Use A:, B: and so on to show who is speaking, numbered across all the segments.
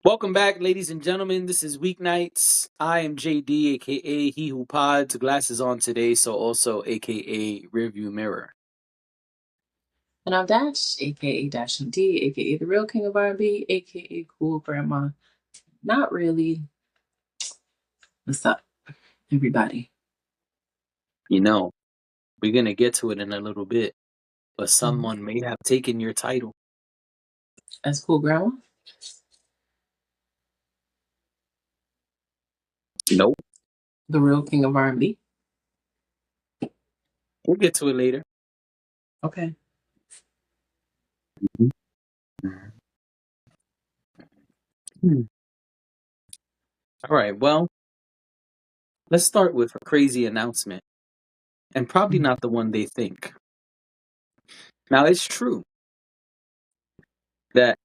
A: Welcome back, ladies and gentlemen. This is Weeknights. I am JD, aka He Who Pods. Glasses on today, so also aka Rearview Mirror.
B: And I'm Dash, aka Dash MD, aka the real king of R&B, aka Cool Grandma. Not really. What's up, everybody?
A: You know, we're gonna get to it in a little bit, but someone may have taken your title.
B: As Cool Grandma?
A: Nope.
B: The real king of R&B?
A: We'll get to it later.
B: Okay.
A: All right, well, let's start with a crazy announcement, and probably not the one they think. Now, it's true that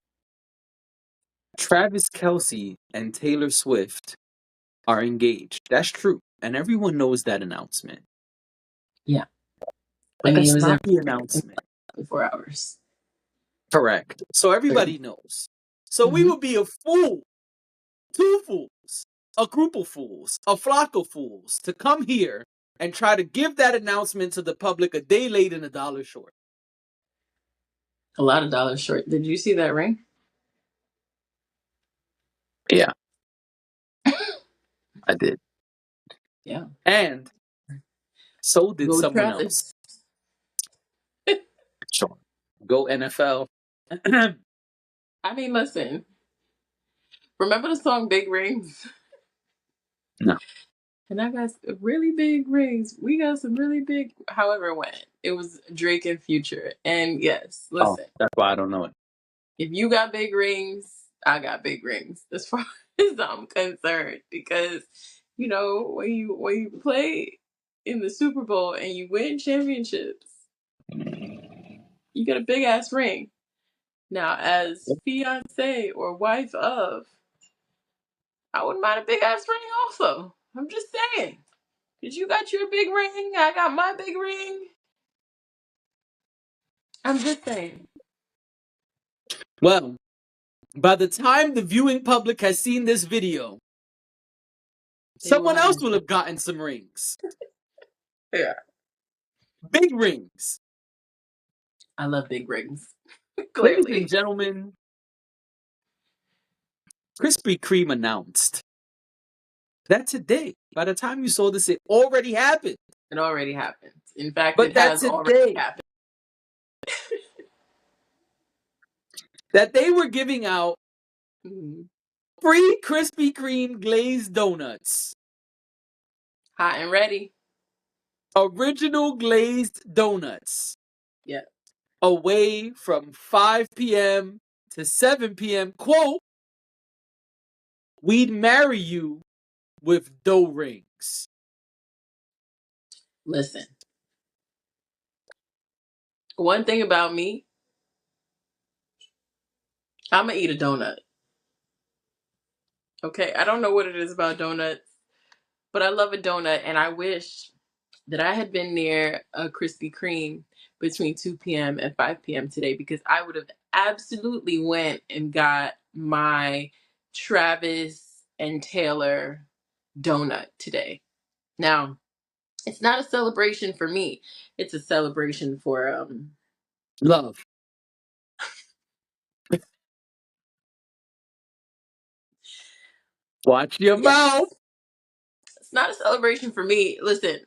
A: Travis Kelce and Taylor Swift are engaged. That's true, and everyone knows that announcement.
B: Yeah.
A: But
B: It
A: that's
B: was
A: not
B: in
A: the announcement.
B: 4 hours.
A: Correct. So everybody knows. So we would be a fool, two fools, a group of fools, a flock of fools to come here and try to give that announcement to the public a day late and $1 short.
B: A lot of dollars short. Did you see that ring?
A: Yeah, I did.
B: Yeah.
A: And so did
B: Go
A: someone else.
B: Travis.
A: Sure. Go NFL.
B: I mean, listen. Remember the song Big Rings?
A: No.
B: And I got really big rings. We got some really big. However, it went. It was Drake and Future. And yes,
A: Oh,
B: listen.
A: that's why I don't know it.
B: If you got big rings, I got big rings. As far as I'm concerned, because when you play in the Super Bowl and you win championships, you get a big ass ring. Now, as fiance or wife of, I wouldn't mind a big ass ring. Also, I'm just saying. Cause you got your big ring, I got my big ring. I'm just saying.
A: Well, by the time the viewing public has seen this video, someone else will have gotten some rings.
B: Yeah.
A: Big rings.
B: I love big rings.
A: Ladies and
B: Clearly.
A: gentlemen, Krispy Kreme announced that today, by the time you saw this, it already happened.
B: It already happened. In fact,
A: But
B: it
A: that
B: has already
A: today,
B: happened.
A: that they were giving out
B: Mhm.
A: free Krispy Kreme glazed donuts.
B: Hot and ready.
A: Original glazed donuts.
B: Yeah.
A: Away from 5 p.m. to 7 p.m. Quote, we'd marry you with dough rings.
B: Listen. One thing about me, I'm gonna eat a donut. Okay, I don't know what it is about donuts, but I love a donut, and I wish that I had been near a Krispy Kreme between 2 p.m. and 5 p.m. today, because I would have absolutely went and got my Travis and Taylor donut today. Now, it's not a celebration for me. It's a celebration for
A: Love. Watch your mouth.
B: yes. It's not a celebration for me. Listen,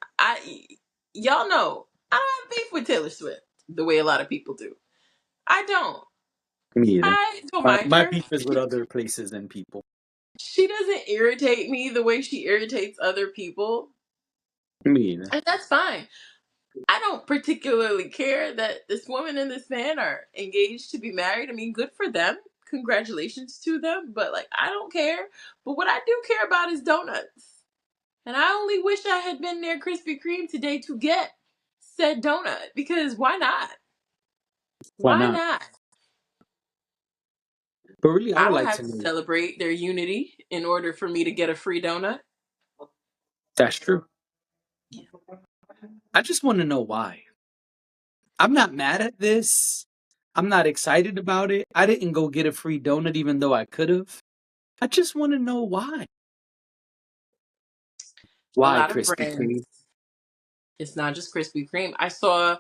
B: y'all know I don't have beef with Taylor Swift the way a lot of people do. I don't.
A: Me either.
B: I don't mind
A: My
B: her.
A: beef is with other places and people.
B: She doesn't irritate me the way she irritates other people.
A: Me either.
B: And that's fine. I don't particularly care that this woman and this man are engaged to be married. I mean, good for them. Congratulations to them. But, like, I don't care. But what I do care about is donuts. And I only wish I had been near Krispy Kreme today to get said donut. Because why not?
A: Why
B: Why
A: not?
B: not?
A: But really, I
B: I
A: would
B: don't
A: like
B: have
A: to
B: to
A: know.
B: celebrate their unity in order for me to get a free donut.
A: That's true. I just want to know why. I'm not mad at this. I'm not excited about it. I didn't go get a free donut even though I could have. I just want to know why.
B: A
A: Why
B: lot of
A: Krispy Kreme?
B: brands. It's not just Krispy Kreme. I saw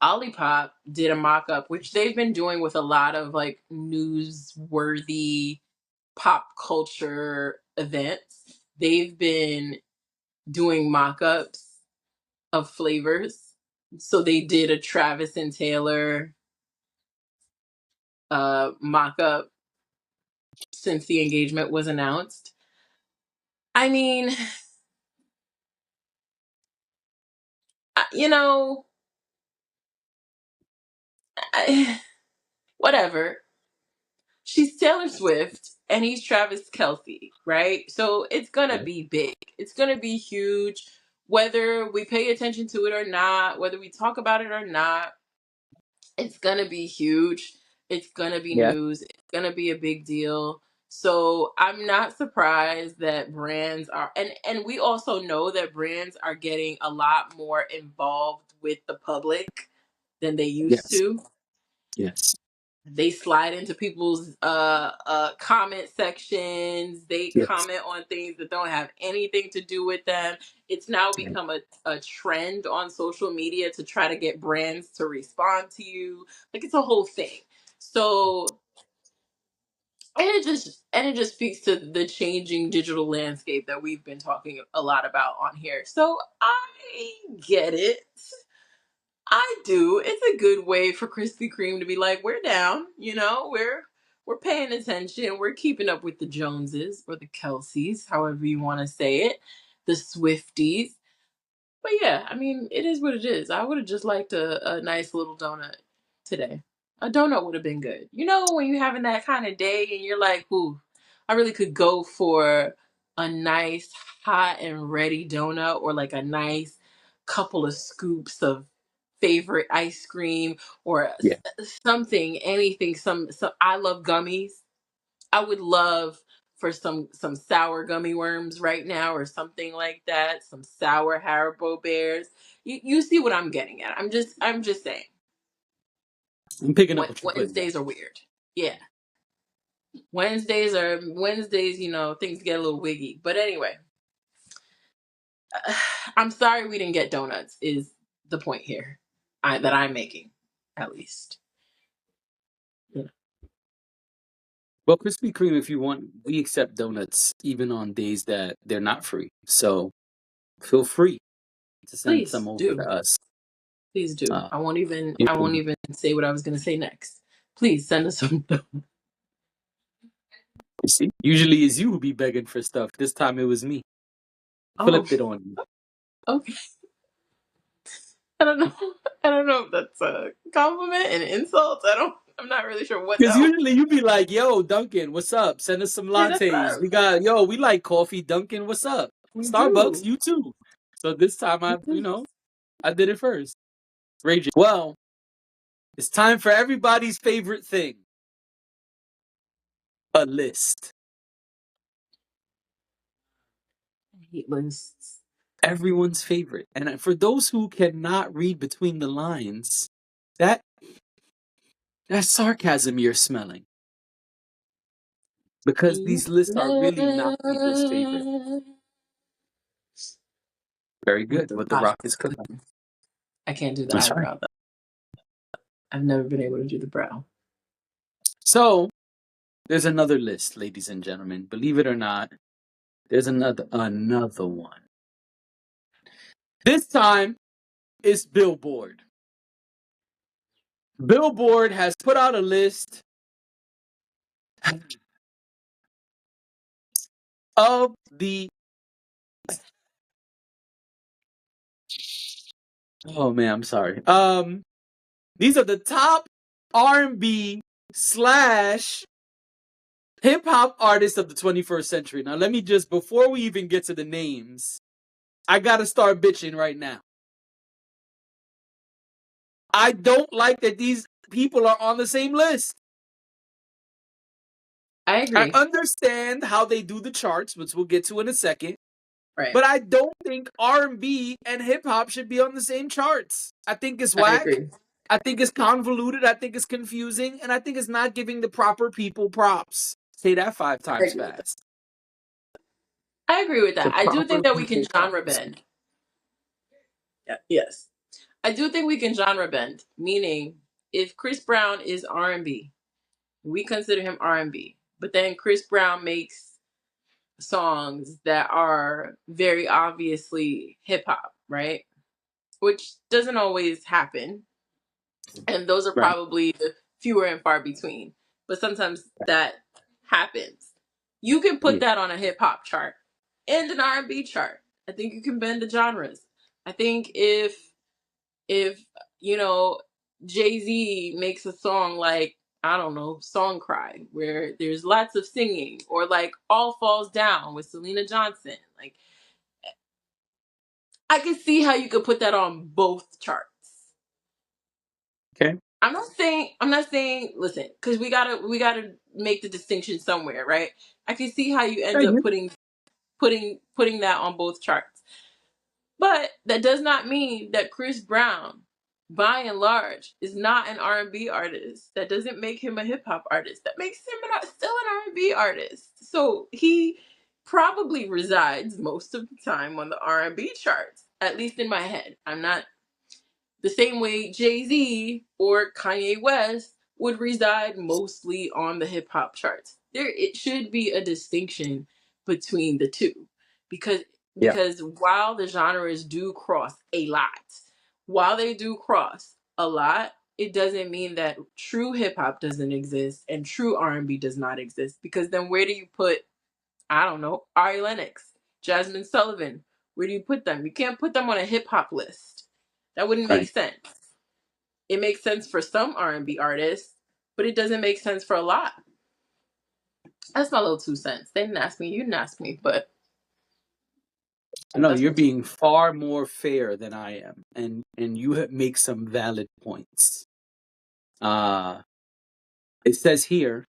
B: Olipop did a mock up, which they've been doing with a lot of like newsworthy pop culture events. They've been doing mock ups of flavors. So they did a Travis and Taylor mock up since the engagement was announced. I mean, you know, whatever. She's Taylor Swift and he's Travis Kelce, right? So it's gonna
A: Yeah.
B: be big. It's gonna be huge, whether we pay attention to it or not, whether we talk about it or not. It's gonna be huge. It's gonna be
A: Yeah.
B: news. It's gonna be a big deal. So I'm not surprised that brands are, and we also know that brands are getting a lot more involved with the public than they used
A: Yes.
B: to.
A: Yes.
B: They slide into people's comment sections. They
A: Yes.
B: comment on things that don't have anything to do with them. It's now
A: Yeah.
B: become a trend on social media to try to get brands to respond to you. Like it's a whole thing. So and it just speaks to the changing digital landscape that we've been talking a lot about on here. So I get it. I do. It's a good way for Krispy Kreme to be like, we're down, we're paying attention, we're keeping up with the Joneses or the Kelseys, however you want to say it, the Swifties. But yeah, I mean, it is what it is. I would have just liked a nice little donut today. A donut would have been good. You know, when you're having that kind of day and you're like, ooh, I really could go for a nice hot and ready donut or like a nice couple of scoops of favorite ice cream or
A: Yeah.
B: something, anything. Some I love gummies. I would love for some sour gummy worms right now or something like that. Some sour Haribo bears. You see what I'm getting at. I'm just saying.
A: I'm picking up what you're putting down.
B: Wednesdays are weird. Yeah. Wednesdays, things get a little wiggy. But anyway, I'm sorry we didn't get donuts is the point here. That I'm making, at least. Yeah.
A: Well, Krispy Kreme, if you want, we accept donuts even on days that they're not free. So feel free to send some
B: Please
A: over to
B: do.
A: us.
B: Please do.
A: Uh,
B: I won't even
A: you
B: I won't
A: know,
B: even say what I was gonna say next. Please send us some.
A: you see, usually it's you who be begging for stuff. This time it was me.
B: Oh,
A: Flipped it on you.
B: okay. I don't know. I don't know if that's a compliment, an insult. I'm not really sure what
A: Because
B: though.
A: usually you be like, yo, Duncan, what's up? Send us some
B: Yeah, that's
A: lattes.
B: up.
A: We like coffee. Duncan, what's up?
B: We
A: Starbucks,
B: do.
A: you too. So this time
B: We do.
A: I did it first. Raging. Well, it's time for everybody's favorite thing, a list.
B: I hate lists.
A: Everyone's favorite. And for those who cannot read between the lines, that that's sarcasm you're smelling. Because these lists are really not people's favorite. Very
B: With
A: good.
B: the
A: What the
B: rock.
A: rock is cooking.
B: I can't do the
A: That's right.
B: eyebrow though. I've never been able to do the brow.
A: So there's another list, ladies and gentlemen. Believe it or not, there's another one. This time it's Billboard. Billboard has put out a list of the oh man, I'm sorry. These are the top R&B slash hip hop artists of the 21st century. Now, let me just, before we even get to the names, I gotta start bitching right now. I don't like that these people are on the same list.
B: I
A: I
B: agree.
A: understand how they do the charts, which we'll get to in a second,
B: Right.
A: but I don't think R&B and hip hop should be on the same charts. I think it's
B: I
A: whack.
B: agree.
A: I think it's convoluted. I think it's confusing, and I think it's not giving the proper people props. Say that 5
B: I
A: times
B: agree with that.
A: fast.
B: I agree with
A: To
B: that. I do think that we can
A: properly
B: genre bend. Yeah, yes. I do think we can genre bend, meaning if Chris Brown is R&B, we consider him R&B. But then Chris Brown makes songs that are very obviously hip hop, right? Which doesn't always happen. And those are
A: right.
B: probably the fewer and far between. But sometimes that happens. You can put
A: Yeah.
B: that on a hip hop chart and an R&B chart. I think you can bend the genres. I think if you know Jay-Z makes a song like, I don't know, Song Cry, where there's lots of singing, or like All Falls Down with Selena Johnson, like I can see how you could put that on both charts.
A: Okay.
B: I'm not saying listen, because we gotta make the distinction somewhere, right? I can see how you end
A: Right
B: up
A: here.
B: putting that on both charts. But that does not mean that Chris Brown, by and large, is not an R&B artist. That doesn't make him a hip hop artist. That makes him still an R&B artist. So he probably resides most of the time on the R&B charts, at least in my head. I'm not the same way Jay-Z or Kanye West would reside mostly on the hip hop charts. It should be a distinction between the two, because
A: Yeah.
B: while the genres do cross a lot, while they do cross a lot, it doesn't mean that true hip hop doesn't exist and true R&B does not exist, because then where do you put, I don't know, Ari Lennox, Jasmine Sullivan? Where do you put them? You can't put them on a hip hop list. That wouldn't make
A: Right.
B: sense. It makes sense for some R&B artists, but it doesn't make sense for a lot. That's my little 2 cents. They didn't ask me, you didn't ask me, but
A: No,
B: that's
A: you're
B: my.
A: being far more fair than I am, and you make some valid points. Uh it says here,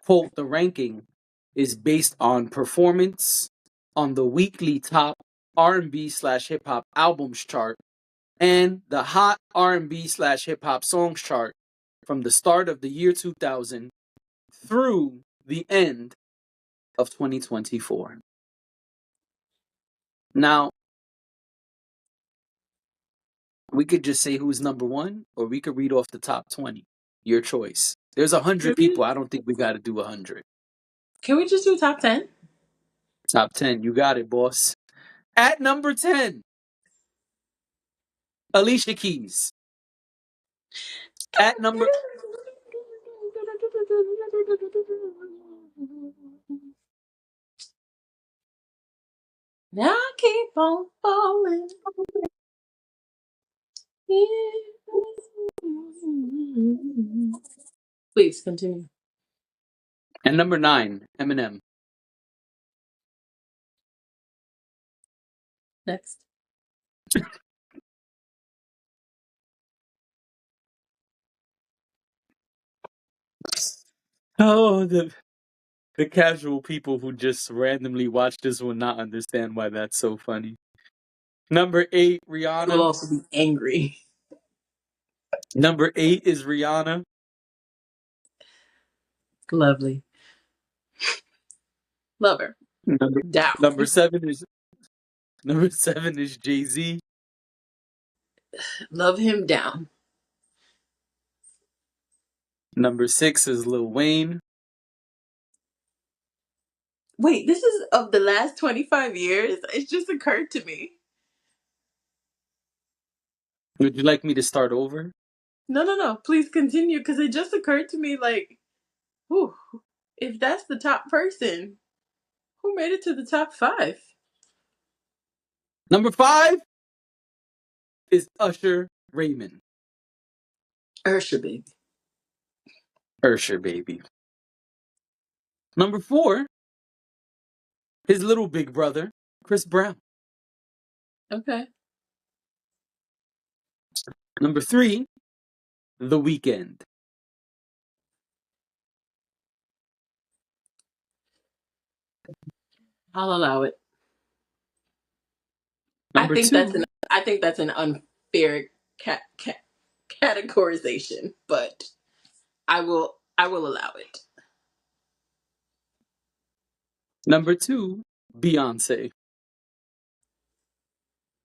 A: quote, the ranking is based on performance on the weekly top R&B slash hip hop albums chart and the hot R&B slash hip hop songs chart from the start of the year 2000 through the end of 2024. Now, we could just say who's number one, or we could read off the top 20. Your choice. There's 100 people. I don't think we got to do 100.
B: Can we just do top 10?
A: Top 10. You got it, boss. At number 10, Alicia Keys. At number
B: Now I keep on falling. Please continue.
A: and number 9, Eminem.
B: Next.
A: Oh, the casual people who just randomly watch this will not understand why that's so funny. Number 8,
B: I will
A: Rihanna.
B: also be angry.
A: Number 8 is Rihanna.
B: Lovely. Love her.
A: Number
B: Down.
A: number 7 is Jay-Z.
B: Love him down.
A: Number 6 is Lil Wayne.
B: Wait, this is of the last 25 years? It just occurred to me.
A: Would you like me to start over?
B: No, no, no. Please continue, because it just occurred to me like, whew, if that's the top person, who made it to the top 5?
A: Number 5 is Usher Raymond.
B: Ursha, baby.
A: Usher, baby. Number 4, his little big brother, Chris Brown.
B: Okay.
A: Number 3, The Weeknd.
B: I'll allow it.
A: Number 2,
B: I think that's an unfair categorization, but I will allow it.
A: Number 2, Beyonce.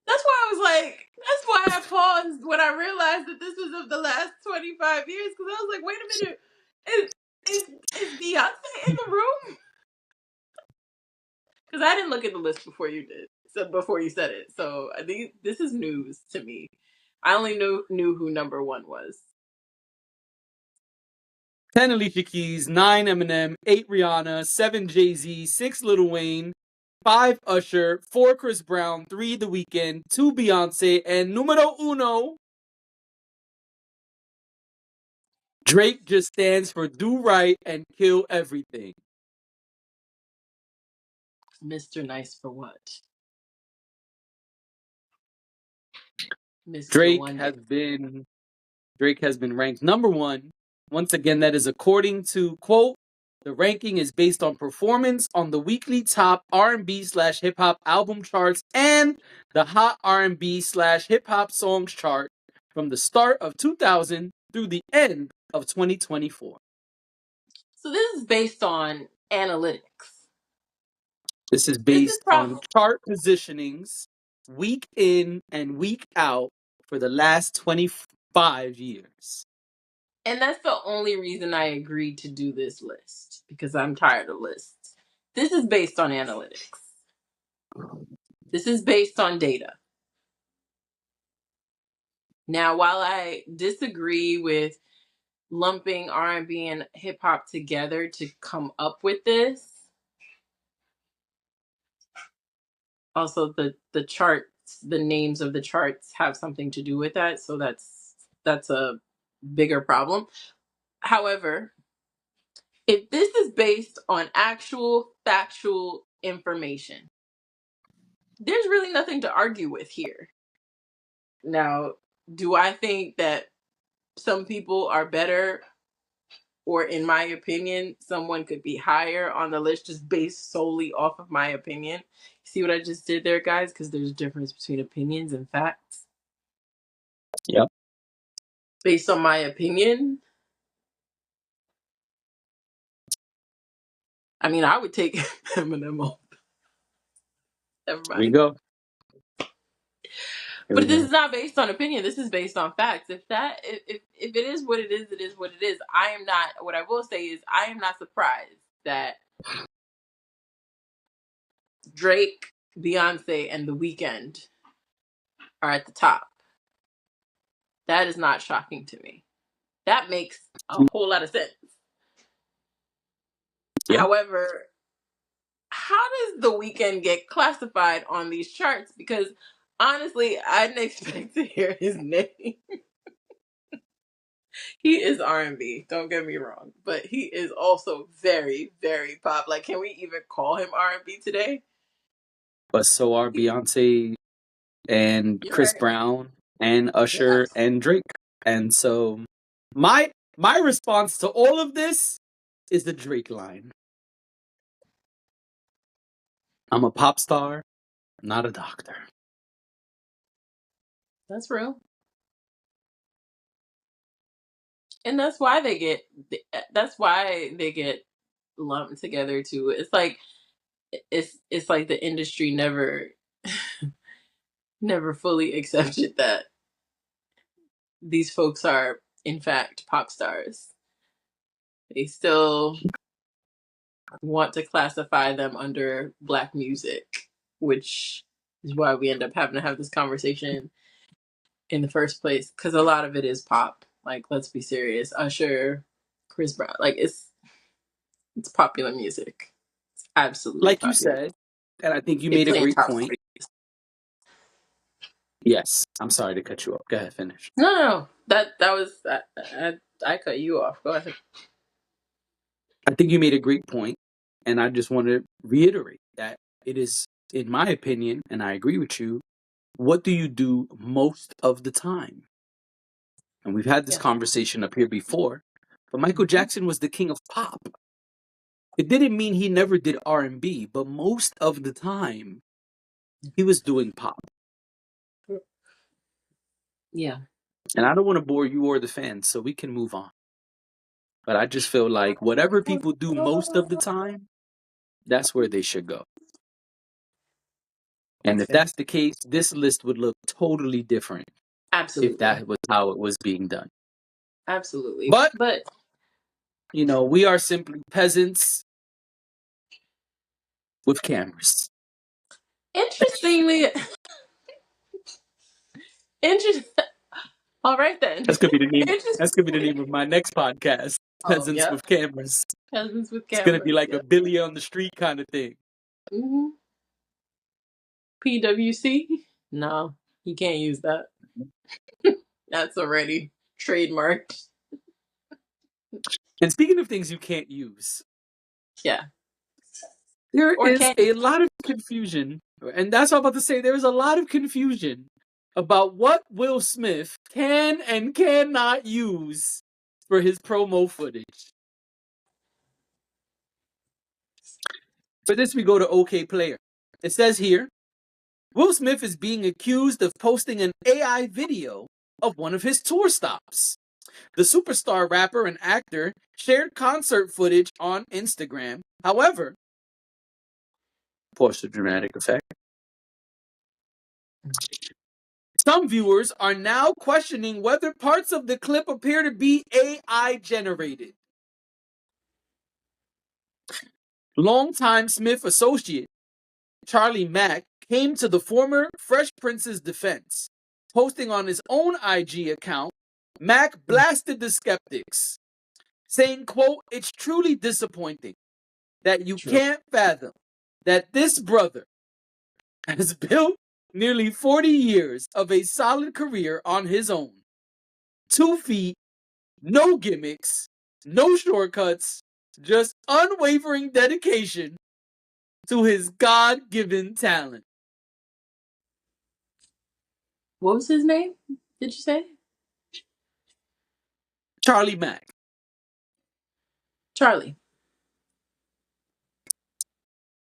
B: That's why I was like, that's why I paused when I realized that this was of the last 25 years, because I was like, wait a minute, is Beyonce in the room? Because I didn't look at the list before you did, so before you said it. So I think this is news to me. I only knew who number 1 was.
A: 10 Alicia Keys, 9 Eminem, 8 Rihanna, 7 Jay-Z, 6 Lil Wayne, 5 Usher, 4 Chris Brown, 3 The Weeknd, 2 Beyonce, and numero uno, Drake just stands for do right and kill everything.
B: Mr. Nice for what? Mr.
A: Drake
B: One
A: has
B: Day.
A: been ranked number 1. Once again, that is according to quote, the ranking is based on performance on the weekly top R&B/hip hop album charts and the hot R&B/hip hop songs chart from the start of 2000 through the end of 2024.
B: So this is based on analytics.
A: This is
B: This is
A: based on chart positionings week in and week out for the last 25 years.
B: and that's the only reason I agreed to do this list, because I'm tired of lists. This is based on analytics. This is based on data. Now, while I disagree with lumping R&B and hip hop together to come up with this, also the charts, the names of the charts have something to do with that, so that's a bigger problem. However, if this is based on actual factual information, there's really nothing to argue with here. Now, do I think that some people are better, or in my opinion, someone could be higher on the list just based solely off of my opinion? See what I just did there, guys? Because there's a difference between opinions and facts.
A: Yep.
B: Based on my opinion, I mean, I would take Eminem off. Never
A: Here we
B: mind.
A: go.
B: But this is not based on opinion. This is based on facts. If it is what it is, it is what it is. I am not. What I will say is, I am not surprised that Drake, Beyonce, and The Weeknd are at the top. That is not shocking to me. That makes a whole lot of sense.
A: Yeah.
B: However, how does The Weeknd get classified on these charts? Because honestly, I didn't expect to hear his name. He is R&B, don't get me wrong, but he is also very, very pop. Like, can we even call him R&B today?
A: But so are Beyonce and
B: You're
A: Chris
B: right.
A: Brown and Usher
B: Yes.
A: and Drake. And so my response to all of this is the Drake line. I'm a pop star, not a doctor.
B: That's real. And that's why they get lumped together too. It's like the industry never fully accepted that these folks are in fact pop stars. They still want to classify them under Black music, which is why we end up having to have this conversation in the first place, because a lot of it is pop. Like, let's be serious. Usher, Chris Brown, like it's popular music. It's absolutely
A: Like you
B: popular.
A: said, and I think you
B: It
A: made a
B: plays
A: great
B: top
A: point.
B: 40.
A: Yes, I'm sorry to cut you off. Go ahead, finish.
B: No. That was I cut you off. Go ahead.
A: I think you made a great point, and I just want to reiterate that it is, in my opinion, and I agree with you, what do you do most of the time? And we've had this
B: Yeah.
A: conversation up here before, but Michael Jackson was the king of pop. It didn't mean he never did R&B, but most of the time, he was doing pop.
B: Yeah.
A: And I don't want to bore you or the fans, so we can move on. But I just feel like whatever people do most of the time, that's where they should go. And if
B: fair.
A: that's the case, this list would look totally different if
B: Absolutely.
A: that was how it was being done.
B: Absolutely.
A: But,
B: But
A: we are simply peasants with cameras.
B: interestingly, interest. All right then.
A: That's gonna be the name. That's gonna be the
B: Interestingly.
A: name of my next podcast.
B: Oh
A: Peasants
B: yeah,
A: with cameras.
B: cousins with
A: It's gonna be
B: cameras.
A: like
B: Yeah.
A: a Billy on the street kind of thing.
B: PWC? No, you can't use that. That's already trademarked.
A: And speaking of things you can't use,
B: Yeah.
A: there
B: Or
A: is
B: can
A: a lot of confusion, and that's what I'm about to say. There is a lot of confusion about what Will Smith can and cannot use for his promo footage. For this, we go to OK Player. It says here, Will Smith is being accused of posting an AI video of one of his tour stops. The superstar rapper and actor shared concert footage on Instagram. However, pause the dramatic effect. Some viewers are now questioning whether parts of the clip appear to be AI generated. Longtime Smith associate Charlie Mack came to the former Fresh Prince's defense. Posting on his own IG account, Mack blasted the skeptics, saying, quote, "It's truly disappointing that you can't fathom that this brother has built nearly 40 years of a solid career on his own. 2 feet, no gimmicks, no shortcuts, just unwavering dedication to his God-given talent."
B: What was his name? Did you say?
A: Charlie Mack.
B: Charlie.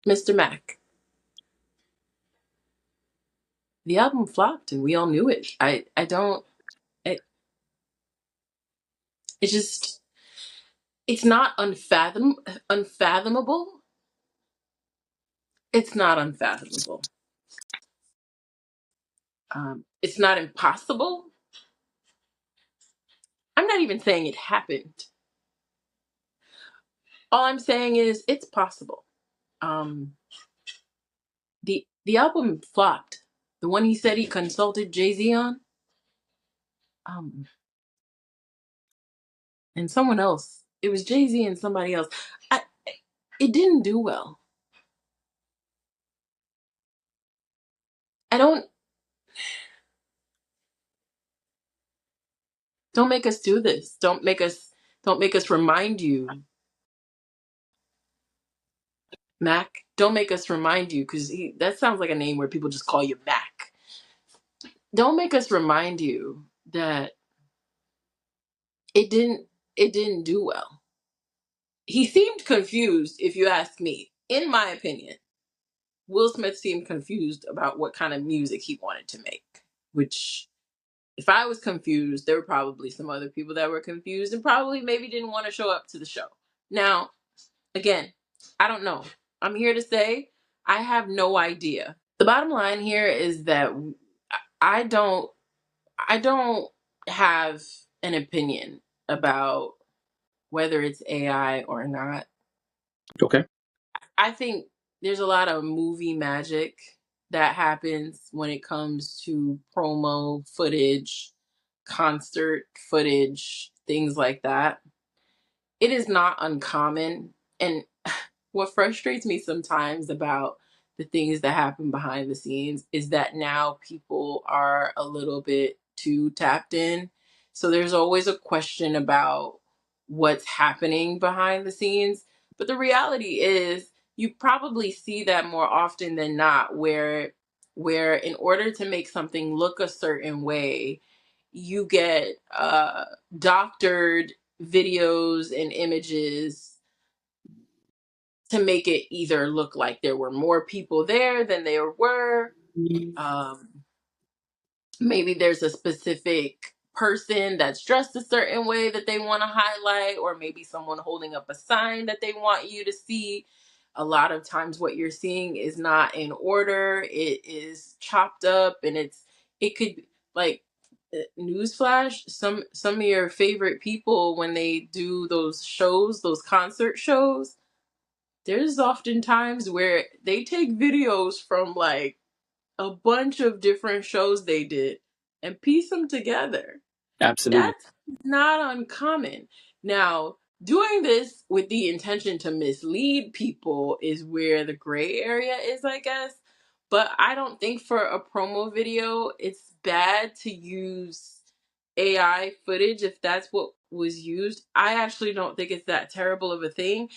B: Mr. Mack. The album flopped and we all knew it. I don't it, it's just it's not unfathomable. It's not unfathomable. It's not impossible. I'm not even saying it happened. All I'm saying is it's possible. Um, the album flopped. The one he said he consulted Jay-Z on, um, and someone else. It was Jay-Z and somebody else. I, it didn't do well. I don't make us do this. Don't make us remind you, Mac. Don't make us remind you because that sounds like a name where people just call you Mac. Don't make us remind you that it didn't do well. He seemed confused, if you ask me. In my opinion, Will Smith seemed confused about what kind of music he wanted to make. Which, if I was confused, there were probably some other people that were confused and probably maybe didn't want to show up to the show. Now, again, I don't know. I'm here to say I have no idea. The bottom line here is that I don't I don't have an opinion about whether it's AI or not.
A: Okay.
B: I think there's a lot of movie magic that happens when it comes to promo footage, concert footage, things like that. It is not uncommon. And what frustrates me sometimes about the things that happen behind the scenes is that now people are a little bit too tapped in. So there's always a question about what's happening behind the scenes. But the reality is you probably see that more often than not where in order to make something look a certain way, you get doctored videos and images to make it either look like there were more people there than there were. Um, Maybe there's a specific person that's dressed a certain way that they want to highlight, or maybe someone holding up a sign that they want you to see. a lot of times what you're seeing is not in order. It is chopped up, and it could, like, newsflash, some of your favorite people, when they do those shows, those concert shows, there's often times where they take videos from like a bunch of different shows they did and piece them together.
A: Absolutely.
B: That's not uncommon. Now, doing this with the intention to mislead people is where the gray area is, I guess. But I don't think for a promo video it's bad to use AI footage if that's what was used. I actually don't think it's that terrible of a thing.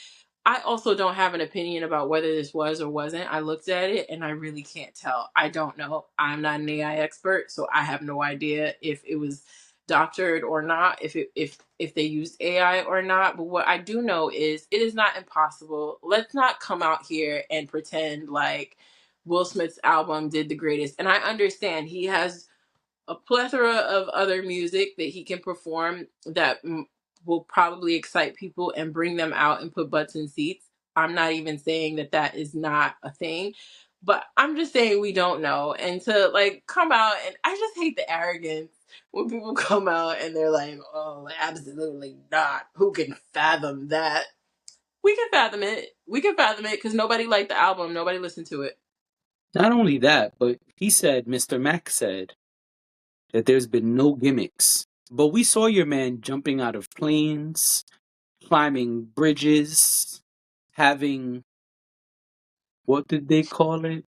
B: I also don't have an opinion about whether this was or wasn't. I looked at it and I really can't tell. I don't know. I'm not an AI expert, so I have no idea if it was doctored or not, if they used AI or not. But what I do know is it is not impossible. Let's not come out here and pretend like Will Smith's album did the greatest. And I understand he has a plethora of other music that he can perform that will probably excite people and bring them out and put butts in seats. I'm not even saying that that is not a thing, but I'm just saying we don't know. And to like come out, and I just hate the arrogance when people come out and they're like, "Oh, absolutely not. Who can fathom that?" We can fathom it. We can fathom it because nobody liked the album. Nobody listened to it.
A: Not only that, but he said, Mr. Mack said, that there's been no gimmicks. But we saw your man jumping out of planes, climbing bridges, having, what did they call it?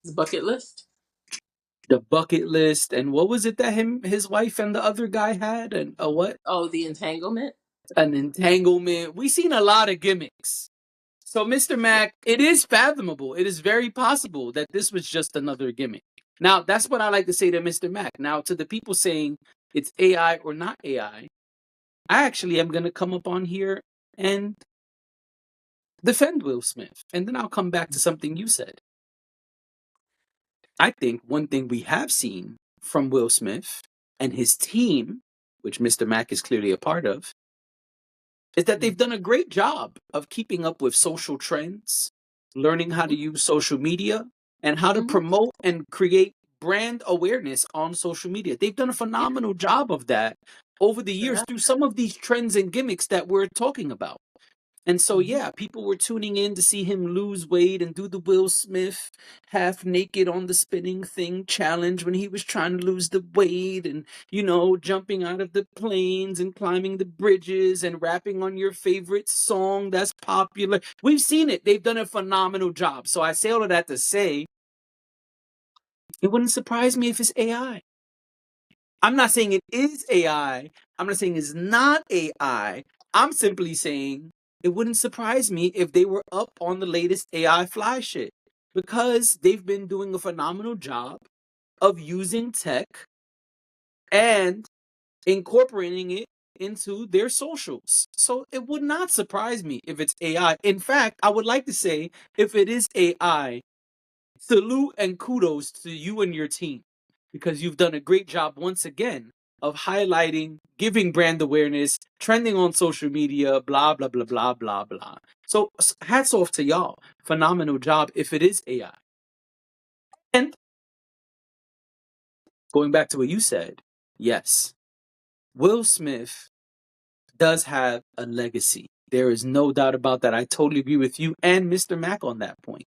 B: It's bucket list.
A: The bucket list. And what was it that his wife and the other guy had? And a what?
B: Oh, the entanglement.
A: An entanglement. We seen a lot of gimmicks. So, Mr. Mack, it is fathomable. It is very possible that this was just another gimmick. Now, that's what I like to say to Mr. Mack. Now, to the people saying it's AI or not AI, I actually am going to come up on here and defend Will Smith. And then I'll come back to something you said. I think one thing we have seen from Will Smith and his team, which Mr. Mack is clearly a part of, is that they've done a great job of keeping up with social trends, learning how to use social media, and how to promote and create brand awareness on social media. They've done a phenomenal job of that over the years through some of these trends and gimmicks that we're talking about. And so, yeah, people were tuning in to see him lose weight and do the Will Smith half naked on the spinning thing challenge when he was trying to lose the weight and, jumping out of the planes and climbing the bridges and rapping on your favorite song that's popular. We've seen it. They've done a phenomenal job. So I say all of that to say it wouldn't surprise me if it's AI. I'm not saying it is AI. I'm not saying it's not AI. I'm simply saying it wouldn't surprise me if they were up on the latest AI fly shit because they've been doing a phenomenal job of using tech and incorporating it into their socials. So it would not surprise me if it's AI. In fact, I would like to say if it is AI, salute and kudos to you and your team because you've done a great job once again of highlighting, giving brand awareness, trending on social media, blah, blah, blah, blah, blah, blah. So hats off to y'all. Phenomenal job if it is AI. And going back to what you said, yes, Will Smith does have a legacy. There is no doubt about that. I totally agree with you and Mr. Mack on that point.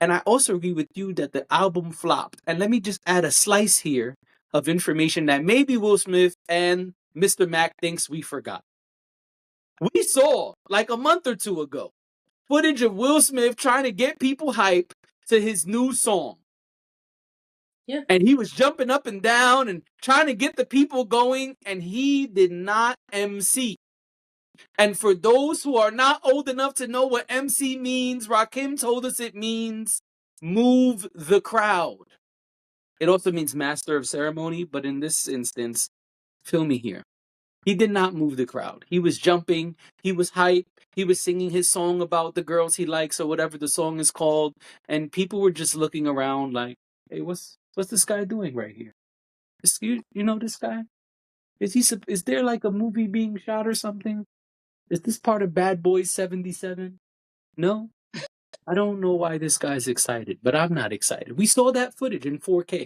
A: And I also agree with you that the album flopped. And let me just add a slice here of information that maybe Will Smith and Mr. Mack thinks we forgot. We saw, like a month or two ago, footage of Will Smith trying to get people hype to his new song.
B: Yeah.
A: And he was jumping up and down and trying to get the people going, and he did not MC. And for those who are not old enough to know what MC means, Rakim told us it means move the crowd. It also means master of ceremony, but in this instance, feel me here. He did not move the crowd. He was jumping, he was hype, he was singing his song about the girls he likes or whatever the song is called, and people were just looking around like, hey, what's this guy doing right here? You know this guy? Is there like a movie being shot or something? Is this part of Bad Boys 77? No? I don't know why this guy's excited, but I'm not excited. We saw that footage in 4K.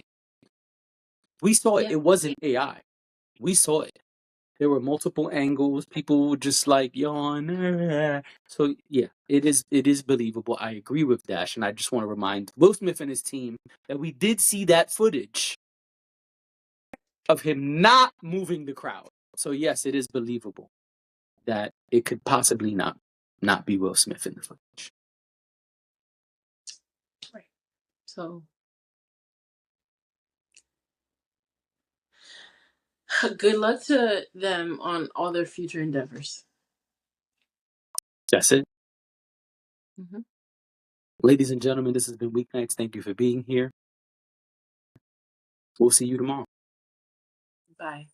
A: We saw it.
B: Yeah.
A: It wasn't AI. We saw it. There were multiple angles. People were just like yawn. So yeah, it is believable. I agree with Dash, and I just want to remind Will Smith and his team that we did see that footage of him not moving the crowd. So yes, it is believable that it could possibly not be Will Smith in the footage.
B: Right. So good luck to them on all their future endeavors.
A: That's it.
B: Mm-hmm.
A: Ladies and gentlemen, this has been Weeknights. Thank you for being here. We'll see you tomorrow.
B: Bye.